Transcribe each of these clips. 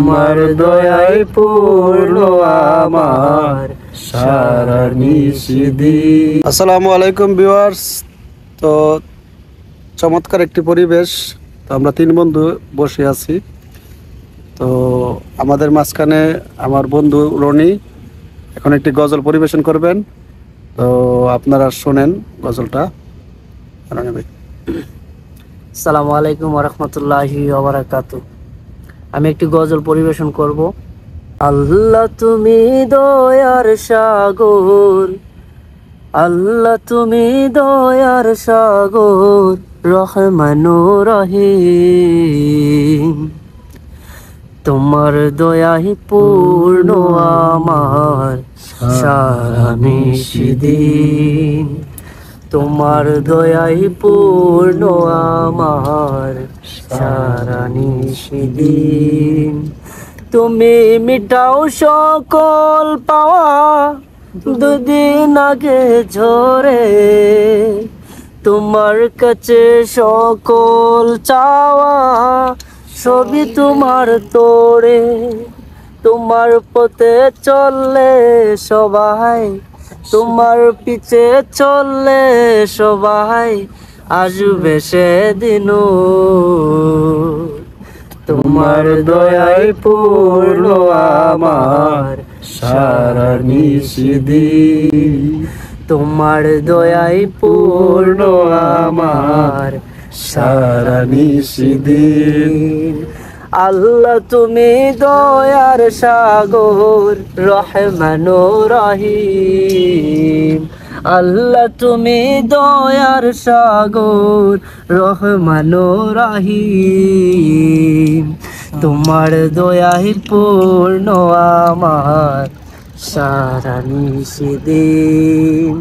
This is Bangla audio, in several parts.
তোমার দয়ায় পূর্ণ আমার সারা নিশিদিন। আসসালামু আলাইকুম ভিউয়ার্স। তো চমৎকার একটি পরিবেশ। তো আমরা তিন বন্ধু বসে আছি। তো আমাদের মাঝখানে আমার বন্ধু রনি এখন একটি গজল পরিবেশন করবেন। তো আপনারা শোনেন গজলটা। রনি ভাই। আসসালামু আলাইকুম ওয়া রাহমাতুল্লাহি ওয়া বারাকাতুহু। আমি একটি গজল পরিবেশন করব। আল্লাহ তুমি দয়ার সাগর, আল্লাহ তুমি দয়ার সাগর, রহমানুর রহিম। তোমার দয়ায় পূর্ণ আমার সারা নিশিদিন। তোমার দয়ায় পূর্ণ আমার সারা নিশিদিন। তুমি মিটাও সকল পাওয়া দুদিন আগে ঝরে, তোমার কাছে সকল চাওয়া সবই তোমার তোরে। তোমার পথে চললে সবাই, তোমার পিছে চললে সবাই, আসবে সেদিন। তোমার দয়ায় পূর্ণ আমার সারা নিশিদিন। তোমার দয়ায় পূর্ণ আমার সারা নিশিদিন। আল্লাহ তুমি দয়ার সাগর, রহমানুর রহিম। আল্লাহ তুমি দয়ার সাগর, রহমানুর রহিম। তোমার দয়ায় পূর্ণ আমার সারা নিশিদিন।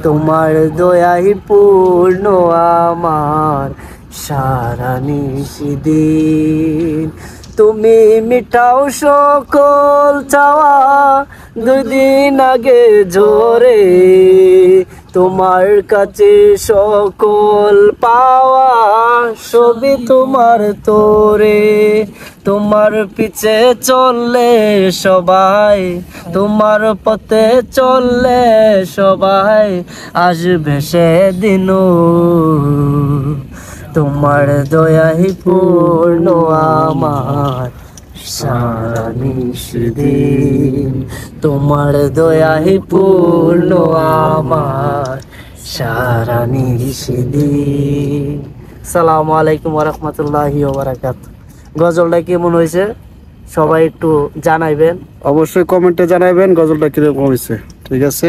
তোমার দয়ায় পূর্ণ আমার সারা নিশিদিন। তুমি মিটাও সকল চাওয়া দুদিন আগে ঝরে, তোমার কাছে সকল পাওয়া সবই তোমার তোরে। তোমার পিছে চললে সবাই, তোমার পথে চললে সবাই, আসবে সেদিন। তোমার দয়ায় পূর্ণ আমার সারা নিশিদিন। তোমার দয়ায় পূর্ণ আমার সারা নিশিদিন। আসসালামু আলাইকুম ওয়া রাহমাতুল্লাহি ওয়া বারাকাতুহু। গজলটা কেমন হয়েছে সবাই একটু জানাইবেন, অবশ্যই কমেন্টে জানাবেন গজলটা কিরকম হয়েছে। ঠিক আছে।